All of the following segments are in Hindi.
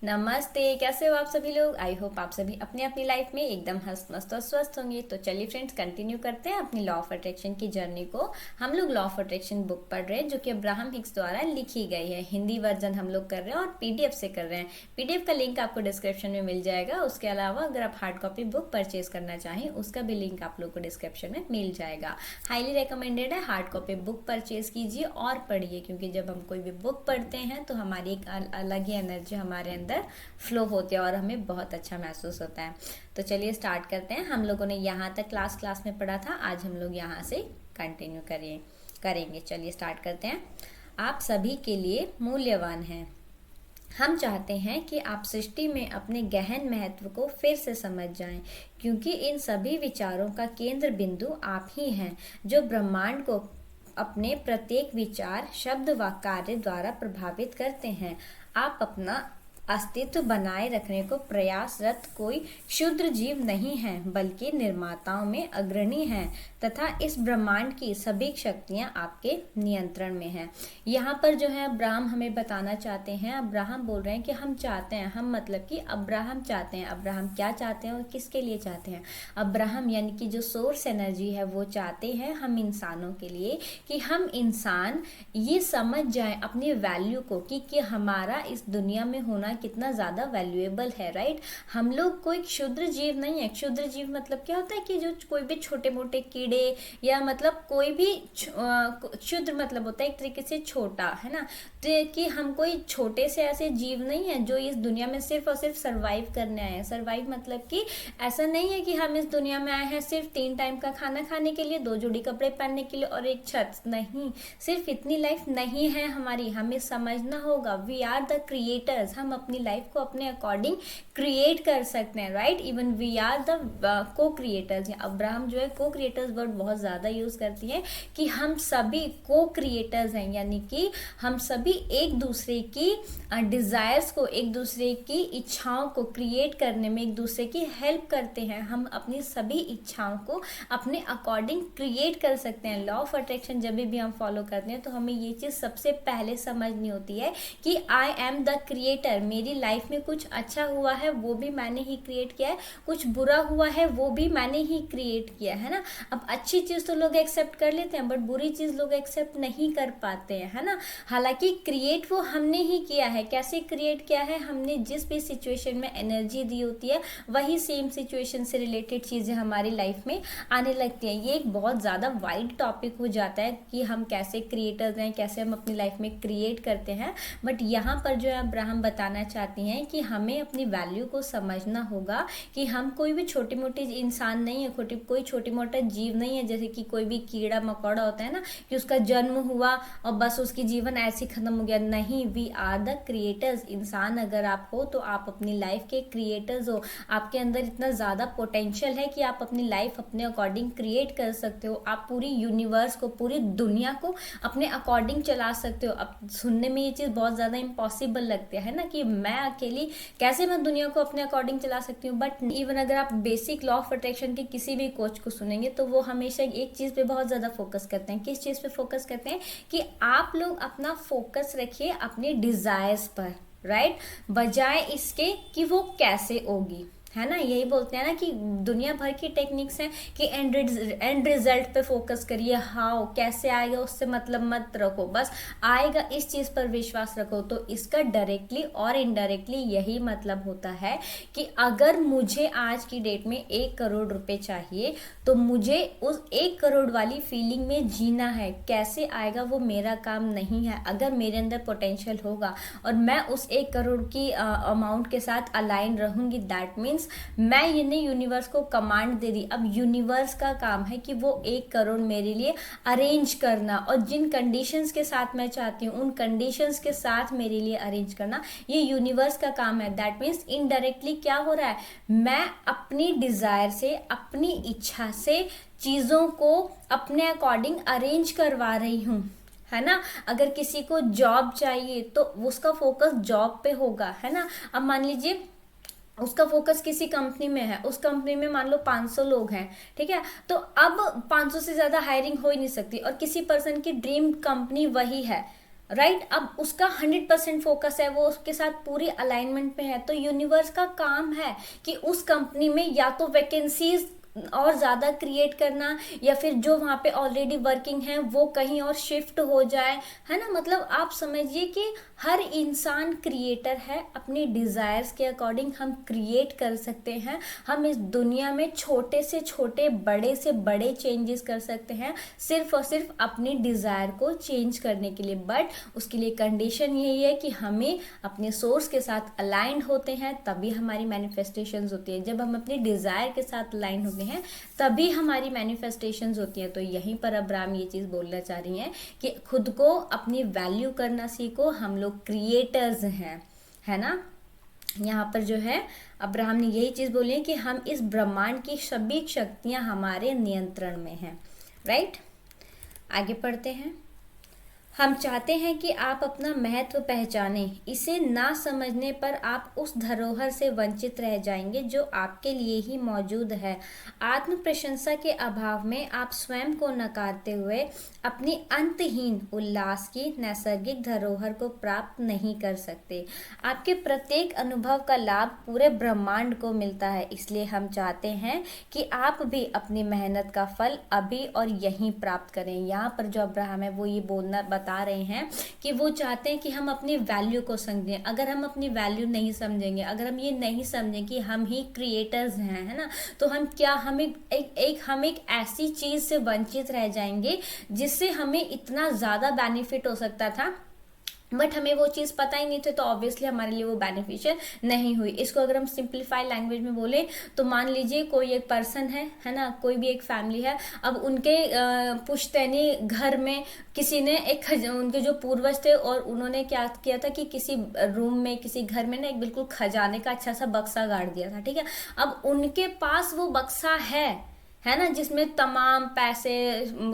नमस्ते। कैसे हो आप सभी लोग। आई होप आप सभी अपनी अपनी लाइफ में एकदम हंस मस्त और स्वस्थ होंगे। तो चलिए फ्रेंड्स, कंटिन्यू करते हैं अपनी लॉ ऑफ अट्रैक्शन की जर्नी को। हम लोग लॉ ऑफ अट्रैक्शन बुक पढ़ रहे हैं जो कि अब्राहम हिक्स द्वारा लिखी गई है। हिंदी वर्जन हम लोग कर रहे हैं और पीडीएफ से कर रहे हैं। पीडीएफ का लिंक आपको डिस्क्रिप्शन में मिल जाएगा। उसके अलावा अगर आप हार्ड कॉपी बुक परचेज करना चाहें उसका भी लिंक आप लोग को डिस्क्रिप्शन में मिल जाएगा। हाईली रिकमेंडेड है, हार्ड कॉपी बुक परचेज कीजिए और पढ़िए, क्योंकि जब हम कोई भी बुक पढ़ते हैं तो हमारी एक अलग ही एनर्जी हमारे अंदर फ्लो होती है और हमें बहुत अच्छा महसूस होता है। तो चलिए स्टार्ट करते हैं। हम लोगों ने यहाँ तक क्लास में पढ़ा था, आज हम लोग यहाँ से कंटिन्यू करेंगे। चलिए स्टार्ट करते हैं। आप सभी के लिए मूल्यवान हैं। हम चाहते हैं कि आप सृष्टि में अपने गहन महत्व को फिर से समझ जाएं, क्योंकि इन सभी विचारों का केंद्र बिंदु आप ही हैं, जो ब्रह्मांड को अपने प्रत्येक विचार, शब्द व कार्य द्वारा प्रभावित करते हैं। आप अपना अस्तित्व बनाए रखने को प्रयासरत कोई क्षुद्र जीव नहीं है, बल्कि निर्माताओं में अग्रणी हैं तथा इस ब्रह्मांड की सभी शक्तियां आपके नियंत्रण में हैं। यहाँ पर जो है अब्राहम हमें बताना चाहते हैं। अब्राहम बोल रहे हैं कि हम चाहते हैं, हम मतलब कि अब्राहम चाहते हैं। अब्राहम क्या चाहते हैं और किसके लिए चाहते हैं? अब्राहम यानी कि जो सोर्स एनर्जी है वो चाहते हैं हम इंसानों के लिए कि हम इंसान ये समझ जाएं अपनी वैल्यू को कि हमारा इस दुनिया में होना कितना ज्यादा वैल्यूएबल है। राइट, हम लोग कोई क्षुद्र जीव नहीं है। क्षुद्र जीव मतलब क्या होता है कि जो कोई भी छोटे मोटे कीड़े या मतलब कोई भी क्षुद्र मतलब होता है एक तरीके से छोटा, है ना। तो कि हम कोई छोटे से ऐसे जीव नहीं है जो इस दुनिया में सिर्फ और सिर्फ सरवाइव करने आए हैं। सरवाइव मतलब कि ऐसा नहीं है कि हम इस दुनिया में आए हैं सिर्फ 3 टाइम का खाना खाने के लिए, 2 जोड़ी कपड़े पहनने के लिए और एक छत। नहीं, सिर्फ इतनी लाइफ नहीं है हमारी। हमें समझना होगा वी आर द क्रिएटर्स। हम अपनी लाइफ को अपने अकॉर्डिंग क्रिएट कर सकते हैं। Right, even we are the co creators. Abraham जो है को क्रिएटर्स वर्ड बहुत ज्यादा यूज करती है कि हम सभी को क्रिएटर्स हैं, यानी कि हम सभी एक दूसरे की डिजायर्स को, एक दूसरे की इच्छाओं को क्रिएट करने में एक दूसरे की हेल्प करते हैं। हम अपनी सभी इच्छाओं को अपने अकॉर्डिंग क्रिएट कर सकते हैं। लॉ ऑफ अट्रैक्शन जब भी हम फॉलो करते हैं तो हमें ये चीज सबसे पहले समझनी होती है कि आई एम द क्रिएटर। मेरी लाइफ में कुछ अच्छा हुआ है वो भी मैंने ही क्रिएट किया है, कुछ बुरा हुआ है वो भी मैंने ही क्रिएट किया है ना। अब अच्छी चीज तो लोग एक्सेप्ट कर लेते हैं बट बुरी चीज लोग एक्सेप्ट नहीं कर पाते हैं, है ना। हालांकि क्रिएट वो हमने ही किया है। कैसे क्रिएट किया है? हमने जिस भी सिचुएशन में एनर्जी दी होती है वही सेम सिचुएशन से रिलेटेड चीजें हमारी लाइफ में आने लगती हैं। ये एक बहुत ज्यादा वाइड टॉपिक हो जाता है कि हम कैसे क्रिएटर्स हैं, कैसे हम अपनी लाइफ में क्रिएट करते हैं। बट यहाँ पर जो है अब्राहम बताना चाहती हैं कि हमें अपनी वैल्यू को समझना होगा कि हम कोई भी छोटी मोटी इंसान नहीं है, कोई छोटी मोटा जीव नहीं है। जैसे कि कोई भी कीड़ा मकोड़ा होता है ना कि उसका जन्म हुआ और बस उसकी जीवन ऐसे खत्म हो गया। नहीं, वी आर द क्रिएटर्स। इंसान अगर आप हो तो आप अपनी लाइफ के क्रिएटर्स हो। आपके अंदर इतना ज्यादा पोटेंशियल है कि आप अपनी लाइफ अपने अकॉर्डिंग क्रिएट कर सकते हो। आप पूरी यूनिवर्स को, पूरी दुनिया को अपने अकॉर्डिंग चला सकते हो। अब सुनने में ये चीज बहुत ज्यादा इम्पॉसिबल लगती है ना कि मैं अकेली कैसे मैं दुनिया को अपने अकॉर्डिंग चला सकती हूँ। बट इवन अगर आप बेसिक लॉ ऑफ अट्रैक्शन के किसी भी कोच को सुनेंगे तो वो हमेशा एक चीज पे बहुत ज्यादा फोकस करते हैं। किस चीज पे फोकस करते हैं? कि आप लोग अपना फोकस रखिए अपने डिजायर्स पर। राइट, बजाय इसके कि वो कैसे होगी, है ना। यही बोलते हैं ना कि दुनिया भर की टेक्निक्स हैं कि एंड रिजल्ट पे फोकस करिए। हाउ, कैसे आएगा उससे मतलब मत रखो, बस आएगा इस चीज पर विश्वास रखो। तो इसका डायरेक्टली और इनडायरेक्टली यही मतलब होता है कि अगर मुझे आज की डेट में 1 करोड़ रुपए चाहिए तो मुझे उस 1 करोड़ वाली फीलिंग में जीना है। कैसे आएगा वो मेरा काम नहीं है। अगर मेरे अंदर पोटेंशियल होगा और मैं उस 1 करोड़ की अमाउंट के साथ अलाइन रहूंगी, दैट मीन्स मैं ये नहीं यूनिवर्स को कमांड दे दी। अब यूनिवर्स का काम है कि वो 1 करोड़ मेरे लिए अरेंज करना और जिन कंडीशंस के साथ मैं चाहती हूँ उन कंडीशंस के साथ मेरे लिए अरेंज करना, ये यूनिवर्स का काम है। दैट मीन्स इनडायरेक्टली क्या हो रहा है, मैं अपनी डिजायर से, अपनी इच्छा से चीजों को अपने अकॉर्डिंग अरेंज करवा रही हूँ, है ना। अगर किसी को जॉब चाहिए तो उसका फोकस जॉब पे होगा, है ना। अब मान लीजिए उसका फोकस किसी कंपनी में है, उस कंपनी में मान लो 500 लोग हैं, ठीक है। तो अब 500 से ज्यादा हायरिंग हो ही नहीं सकती और किसी पर्सन की ड्रीम कंपनी वही है, राइट। अब उसका 100% फोकस है, वो उसके साथ पूरी अलाइनमेंट में है, तो यूनिवर्स का काम है कि उस कंपनी में या तो वैकेंसीज और ज़्यादा क्रिएट करना, या फिर जो वहाँ पे ऑलरेडी वर्किंग है वो कहीं और शिफ्ट हो जाए, है ना। मतलब आप समझिए कि हर इंसान क्रिएटर है, अपनी डिज़ायर्स के अकॉर्डिंग हम क्रिएट कर सकते हैं। हम इस दुनिया में छोटे से छोटे, बड़े से बड़े चेंजेस कर सकते हैं, सिर्फ और सिर्फ अपनी डिज़ायर को चेंज करने के लिए। बट उसके लिए कंडीशन यही है कि हमें अपने सोर्स के साथ अलाइंड होते हैं, तभी हमारी मैनिफेस्टेशंस होती है। जब हम अपनी डिज़ायर के साथ अलाइन होते हैं तभी हमारी मैनिफेस्टेशंस होती हैं। तो यहीं पर अब्राहम ये चीज़ बोलना चाह रही हैं कि खुद को अपनी वैल्यू करना सीखो, हम लोग क्रिएटर्स हैं, है ना। यहाँ पर जो है अब्राहम ने यही चीज़ बोली है कि हम इस ब्रह्मांड की सभी शक्तियाँ हमारे नियंत्रण में हैं, राइट। आगे पढ़ते हैं। हम चाहते हैं कि आप अपना महत्व पहचानें, इसे ना समझने पर आप उस धरोहर से वंचित रह जाएंगे जो आपके लिए ही मौजूद है। आत्म प्रशंसा के अभाव में आप स्वयं को नकारते हुए अपनी अंतहीन उल्लास की नैसर्गिक धरोहर को प्राप्त नहीं कर सकते। आपके प्रत्येक अनुभव का लाभ पूरे ब्रह्मांड को मिलता है, इसलिए हम चाहते हैं कि आप भी अपनी मेहनत का फल अभी और यहीं प्राप्त करें। यहाँ पर जो अब्राहम है वो ये बोलना बता रहे हैं कि वो चाहते हैं कि हम अपनी वैल्यू को समझें। अगर हम अपनी वैल्यू नहीं समझेंगे, अगर हम ये नहीं समझें कि हम ही क्रिएटर्स हैं, है ना, तो हम क्या, हम एक ऐसी चीज से वंचित रह जाएंगे जिससे हमें इतना ज्यादा बेनिफिट हो सकता था, बट हमें वो चीज़ पता ही नहीं थी, तो ऑब्वियसली हमारे लिए वो बेनिफिशियल नहीं हुई। इसको अगर हम सिंप्लीफाई लैंग्वेज में बोले तो मान लीजिए कोई एक पर्सन है ना, कोई भी एक फैमिली है। अब उनके पुश्तैनी घर में किसी ने उनके जो पूर्वज थे, और उन्होंने क्या किया था कि किसी रूम में, किसी घर में ना एक बिल्कुल खजाने का अच्छा सा बक्सा गाड़ दिया था, ठीक है। अब उनके पास वो बक्सा है ना, जिसमें तमाम पैसे,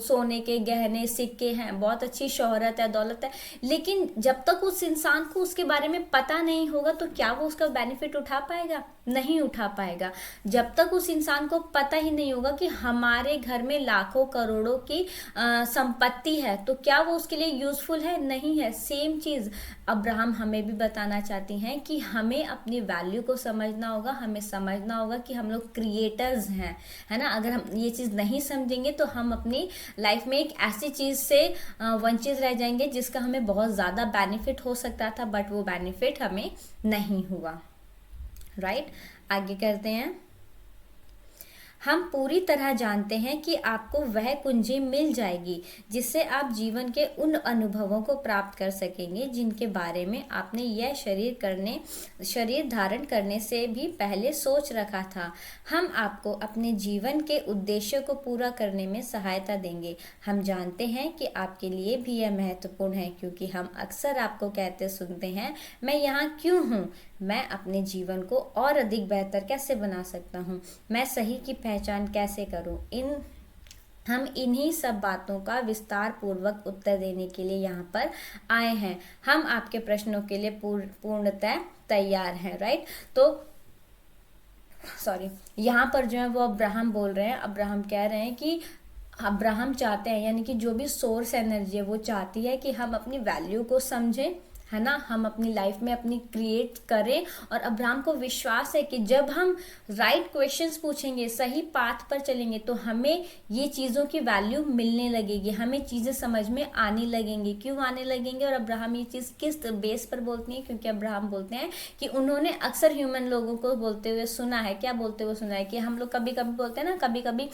सोने के गहने, सिक्के हैं, बहुत अच्छी शोहरत है, दौलत है, लेकिन जब तक उस इंसान को उसके बारे में पता नहीं होगा तो क्या वो उसका बेनिफिट उठा पाएगा? नहीं उठा पाएगा। जब तक उस इंसान को पता ही नहीं होगा कि हमारे घर में लाखों करोड़ों की संपत्ति है, तो क्या वो उसके लिए यूजफुल है? नहीं है। सेम चीज अब्राहम हमें भी बताना चाहती हैं कि हमें अपनी वैल्यू को समझना होगा, हमें समझना होगा कि हम लोग क्रिएटर्स हैं, है ना। अगर हम ये चीज़ नहीं समझेंगे तो हम अपनी लाइफ में एक ऐसी चीज़ से वंचित रह जाएंगे जिसका हमें बहुत ज़्यादा बेनिफिट हो सकता था, बट वो बेनिफिट हमें नहीं हुआ, राइट। आगे करते हैं। हम पूरी तरह जानते हैं कि आपको वह कुंजी मिल जाएगी जिससे आप जीवन के उन अनुभवों को प्राप्त कर सकेंगे जिनके बारे में आपने यह शरीर धारण करने से भी पहले सोच रखा था। हम आपको अपने जीवन के उद्देश्य को पूरा करने में सहायता देंगे। हम जानते हैं कि आपके लिए भी यह महत्वपूर्ण है, क्योंकि हम अक्सर आपको कहते सुनते हैं, मैं यहाँ क्यों हूँ, मैं अपने जीवन को और अधिक बेहतर कैसे बना सकता हूँ, मैं सही की पहचान कैसे करूँ। हम इन्हीं सब बातों का विस्तार पूर्वक उत्तर देने के लिए यहाँ पर आए हैं। हम आपके प्रश्नों के लिए पूर्णतः तैयार हैं, राइट। तो सॉरी, यहाँ पर जो है वो अब्राहम बोल रहे हैं, अब्राहम कह रहे हैं कि अब्राहम चाहते हैं, यानी कि जो भी सोर्स एनर्जी है वो चाहती है कि हम अपनी वैल्यू को समझें, है ना, हम अपनी लाइफ में अपनी क्रिएट करें। और अब्राहम को विश्वास है कि जब हम राइट क्वेश्चंस पूछेंगे, सही पाथ पर चलेंगे, तो हमें ये चीज़ों की वैल्यू मिलने लगेगी, हमें चीज़ें समझ में आने लगेंगी। क्यों आने लगेंगे? और अब्राहम ये चीज़ किस बेस पर बोलती हैं? क्योंकि अब्राहम बोलते हैं कि उन्होंने अक्सर ह्यूमन लोगों को बोलते हुए सुना है। क्या बोलते हुए सुना है? कि हम लोग कभी कभी बोलते हैं ना, कभी कभी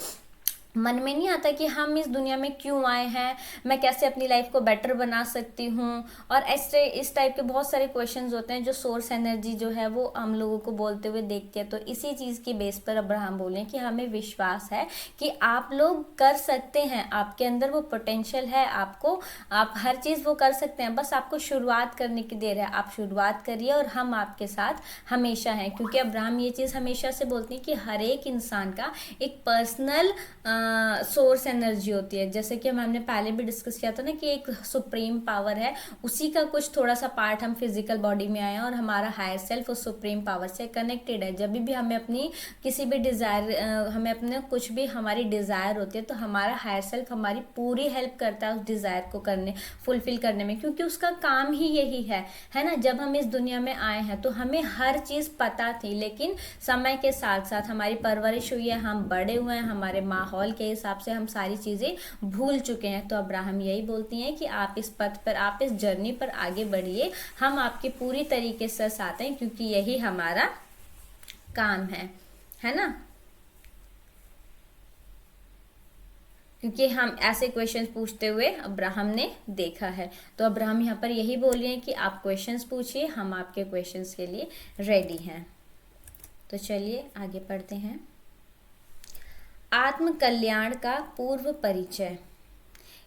मन में नहीं आता कि हम इस दुनिया में क्यों आए हैं, मैं कैसे अपनी लाइफ को बेटर बना सकती हूँ, और ऐसे इस टाइप के बहुत सारे क्वेश्चंस होते हैं जो सोर्स एनर्जी जो है वो हम लोगों को बोलते हुए देखती है। तो इसी चीज़ की बेस पर अब्राहम बोले कि हमें विश्वास है कि आप लोग कर सकते हैं, आपके अंदर वो पोटेंशियल है, आप हर चीज़ वो कर सकते हैं, बस आपको शुरुआत करने की देर है। आप शुरुआत करिए और हम आपके साथ हमेशा हैं। क्योंकि अब्राहम ये चीज़ हमेशा से बोलते हैं कि हर एक इंसान का एक पर्सनल सोर्स एनर्जी होती है, जैसे कि हमने पहले भी डिस्कस किया था ना कि एक सुप्रीम पावर है, उसी का कुछ थोड़ा सा पार्ट हम फिजिकल बॉडी में आए हैं और हमारा हायर सेल्फ उस सुप्रीम पावर से कनेक्टेड है। जब भी हमें अपनी किसी भी डिज़ायर, हमें अपने कुछ भी हमारी डिज़ायर होती है तो हमारा हायर सेल्फ हमारी पूरी हेल्प करता है उस डिज़ायर को करने, फुलफिल करने में, क्योंकि उसका काम ही यही है ना। जब हम इस दुनिया में आए हैं तो हमें हर चीज़ पता थी, लेकिन समय के साथ साथ हमारी परवरिश हुई है, हम बड़े हुए हैं, हमारे माहौल के हिसाब से हम सारी चीज़ें भूल चुके हैं। तो अब्राहम यही बोलती हैं कि आप इस पथ पर, आप इस जर्नी पर आगे बढ़िए, हम आपके पूरी तरीके से साथ हैं, क्योंकि यही हमारा काम है ना। क्योंकि हम ऐसे क्वेश्चंस पूछते हुए अब्राहम ने देखा है। तो अब्राहम यहाँ पर यही बोल रहे हैं कि आप क्वेश्चंस पूछिए, हम आपके क्वेश्चंस के लिए रेडी हैं। तो चलिए आगे पढ़ते हैं। आत्म कल्याण का पूर्व परिचय।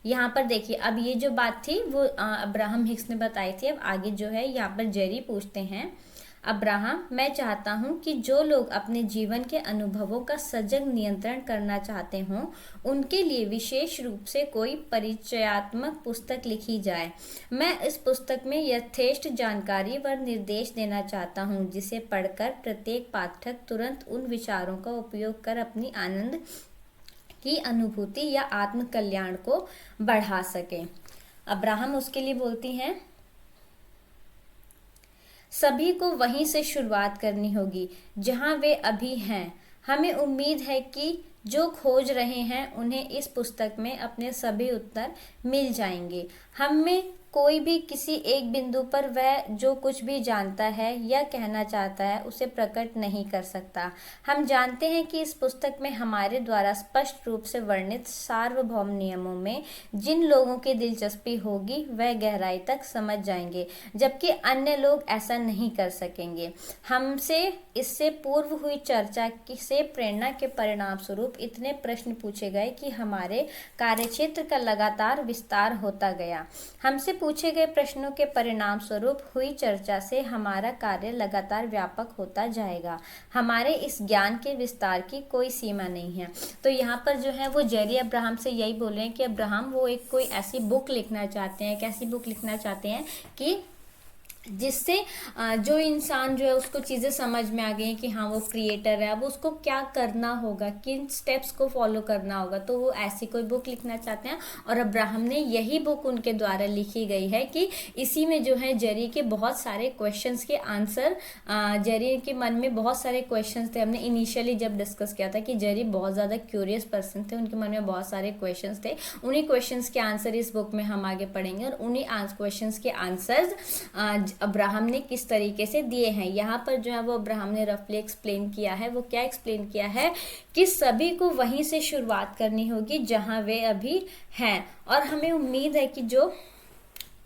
यहाँ पर देखिए, अब ये जो बात थी वो अब्राहम हिक्स ने बताई थी। अब आगे जो है यहाँ पर जेरी पूछते हैं, अब्राहम, मैं चाहता हूँ कि जो लोग अपने जीवन के अनुभवों का सजग नियंत्रण करना चाहते हों, उनके लिए विशेष रूप से कोई परिचयात्मक पुस्तक लिखी जाए। मैं इस पुस्तक में यथेष्ट जानकारी व निर्देश देना चाहता हूँ, जिसे पढ़कर प्रत्येक पाठक तुरंत उन विचारों का उपयोग कर अपनी आनंद की अनुभूति या आत्म कल्याण को बढ़ा सके। अब्राहम उसके लिए बोलती हैं, सभी को वहीं से शुरुआत करनी होगी जहां वे अभी हैं। हमें उम्मीद है कि जो खोज रहे हैं उन्हें इस पुस्तक में अपने सभी उत्तर मिल जाएंगे। हम में कोई भी किसी एक बिंदु पर वह जो कुछ भी जानता है या कहना चाहता है उसे प्रकट नहीं कर सकता। हम जानते हैं कि इस पुस्तक में हमारे द्वारा स्पष्ट रूप से वर्णित सार्वभौम नियमों में जिन लोगों की दिलचस्पी होगी वह गहराई तक समझ जाएंगे, जबकि अन्य लोग ऐसा नहीं कर सकेंगे। हमसे इससे पूर्व हुई चर्चा से प्रेरणा के परिणाम स्वरूप इतने प्रश्न पूछे गए कि हमारे कार्यक्षेत्र का लगातार विस्तार होता गया। हमसे पूछे गए प्रश्नों के परिणाम स्वरूप हुई चर्चा से हमारा कार्य लगातार व्यापक होता जाएगा। हमारे इस ज्ञान के विस्तार की कोई सीमा नहीं है। तो यहाँ पर जो है वो जेरी अब्राहम से यही बोल रहे हैं कि अब्राहम वो एक कोई ऐसी बुक लिखना चाहते हैं, कैसी बुक लिखना चाहते हैं कि जिससे जो इंसान जो है उसको चीज़ें समझ में आ गई हैं कि हाँ वो क्रिएटर है, अब उसको क्या करना होगा, किन स्टेप्स को फॉलो करना होगा। तो वो ऐसी कोई बुक लिखना चाहते हैं और अब्राहम ने यही बुक उनके द्वारा लिखी गई है कि इसी में जो है जेरी के बहुत सारे क्वेश्चंस के आंसर, जेरी के मन में बहुत सारे क्वेश्चंस थे। हमने इनिशियली जब डिस्कस किया था कि जेरी बहुत ज़्यादा क्यूरियस पर्सन थे, उनके मन में बहुत सारे क्वेश्चंस थे। उन्हीं क्वेश्चंस के आंसर इस बुक में हम आगे पढ़ेंगे और उन्हीं क्वेश्चंस के आंसर्स अब्राहम ने किस तरीके से दिए हैं। यहाँ पर जो है वो अब्राहम ने रफली एक्सप्लेन किया है। वो क्या एक्सप्लेन किया है कि सभी को वहीं से शुरुआत करनी होगी जहाँ वे अभी हैं, और हमें उम्मीद है कि जो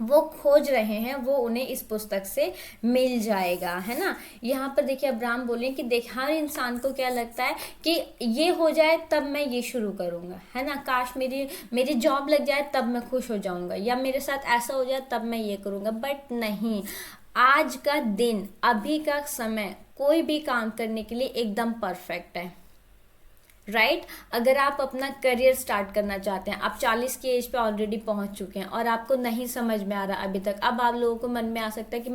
वो खोज रहे हैं वो उन्हें इस पुस्तक से मिल जाएगा, है ना। यहाँ पर देखिए अब्राहम बोले कि देख, हर इंसान को क्या लगता है कि ये हो जाए तब मैं ये शुरू करूँगा, है ना, काश मेरी जॉब लग जाए तब मैं खुश हो जाऊँगा, या मेरे साथ ऐसा हो जाए तब मैं ये करूँगा। बट नहीं, आज का दिन, अभी का समय कोई भी काम करने के लिए एकदम परफेक्ट है, राइट। अगर आप अपना करियर स्टार्ट करना चाहते हैं, आप 40 की एज पे ऑलरेडी पहुंच चुके हैं और आपको नहीं समझ में आ रहा अभी तक, अब आप लोगों को मन में आ सकता है कि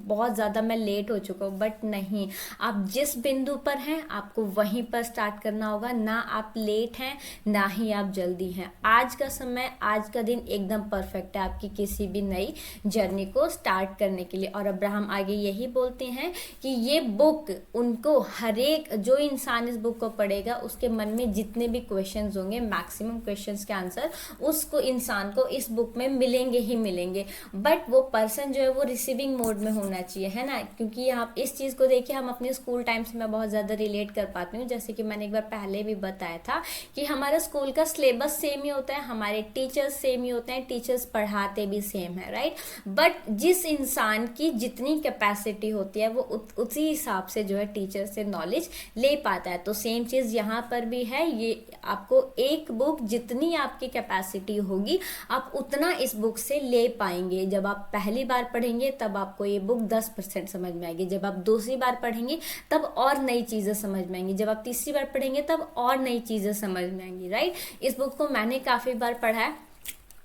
बहुत ज़्यादा मैं लेट हो चुका हूँ। बट नहीं, आप जिस बिंदु पर हैं आपको वहीं पर स्टार्ट करना होगा। ना आप लेट हैं ना ही आप जल्दी हैं। आज का समय, आज का दिन एकदम परफेक्ट है आपकी किसी भी नई जर्नी को स्टार्ट करने के लिए। और अब्राहम आगे यही बोलते हैं कि ये बुक उनको, हर एक जो इंसान इस बुक को पढ़ेगा उसके मन में जितने भी क्वेश्चंस होंगे, मैक्सिमम क्वेश्चंस के आंसर उसको, इंसान को इस बुक में मिलेंगे ही मिलेंगे। बट वो पर्सन जो है वो रिसीविंग मोड में होना चाहिए, है ना। क्योंकि यहाँ इस चीज़ को देखिए, हम अपने स्कूल टाइम से मैं बहुत ज़्यादा रिलेट कर पाती हूँ। जैसे कि मैंने एक बार पहले भी बताया था कि हमारा स्कूल का सिलेबस सेम ही होता है, हमारे टीचर्स सेम ही होते हैं, टीचर्स पढ़ाते भी सेम है, राइट। बट जिस इंसान की जितनी कैपेसिटी होती है वो उसी हिसाब से जो है टीचर से नॉलेज ले पाता है। तो सेम चीज़ यहाँ यहाँ पर भी है। ये आपको एक बुक जितनी आपकी कैपेसिटी होगी आप उतना इस बुक से ले पाएंगे। जब आप पहली बार पढ़ेंगे तब आपको ये बुक 10% समझ में आएगी, जब आप दूसरी बार पढ़ेंगे तब और नई चीज़ें समझ में आएंगी, जब आप तीसरी बार पढ़ेंगे तब और नई चीज़ें समझ में आएंगी, राइट। इस बुक को मैंने काफ़ी बार पढ़ा है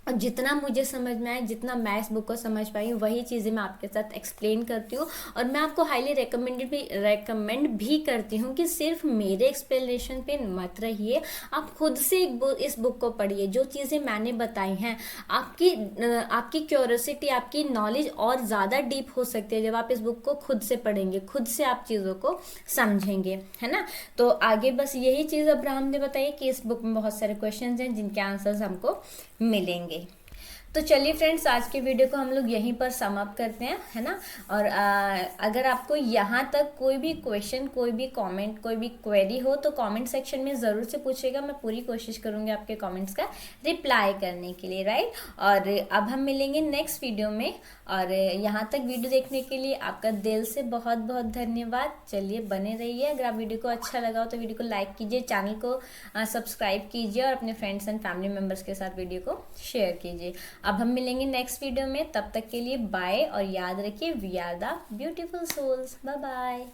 और जितना मुझे समझ में आए, जितना मैं इस बुक को समझ पाई हूँ, वही चीज़ें मैं आपके साथ एक्सप्लेन करती हूँ। और मैं आपको हाईली रेकमेंड भी करती हूँ कि सिर्फ मेरे एक्सप्लेनेशन पे मत रहिए, आप खुद से इस बुक को पढ़िए। जो चीज़ें मैंने बताई हैं, आपकी क्यूरियोसिटी, आपकी नॉलेज और ज़्यादा डीप हो सकती है जब आप इस बुक को खुद से पढ़ेंगे, खुद से आप चीज़ों को समझेंगे, है ना। तो आगे बस यही चीज़ अब्राहम ने बताई कि इस बुक में बहुत सारे क्वेश्चन हैं जिनके आंसर्स हमको मिलेंगे। तो चलिए फ्रेंड्स, आज की वीडियो को हम लोग यहीं पर समाप्त करते हैं, है ना। और अगर आपको यहाँ तक कोई भी क्वेश्चन, कोई भी कमेंट, कोई भी क्वेरी हो तो कमेंट सेक्शन में ज़रूर से पूछिएगा। मैं पूरी कोशिश करूँगी आपके कमेंट्स का रिप्लाई करने के लिए, राइट। और अब हम मिलेंगे नेक्स्ट वीडियो में। और यहाँ तक वीडियो देखने के लिए आपका दिल से बहुत बहुत धन्यवाद। चलिए बने रहिए। अगर आप वीडियो को अच्छा लगा हो तो वीडियो को लाइक कीजिए, चैनल को सब्सक्राइब कीजिए और अपने फ्रेंड्स एंड फैमिली मेम्बर्स के साथ वीडियो को शेयर कीजिए। अब हम मिलेंगे नेक्स्ट वीडियो में, तब तक के लिए बाय। और याद रखिए, we are the beautiful souls. Bye bye.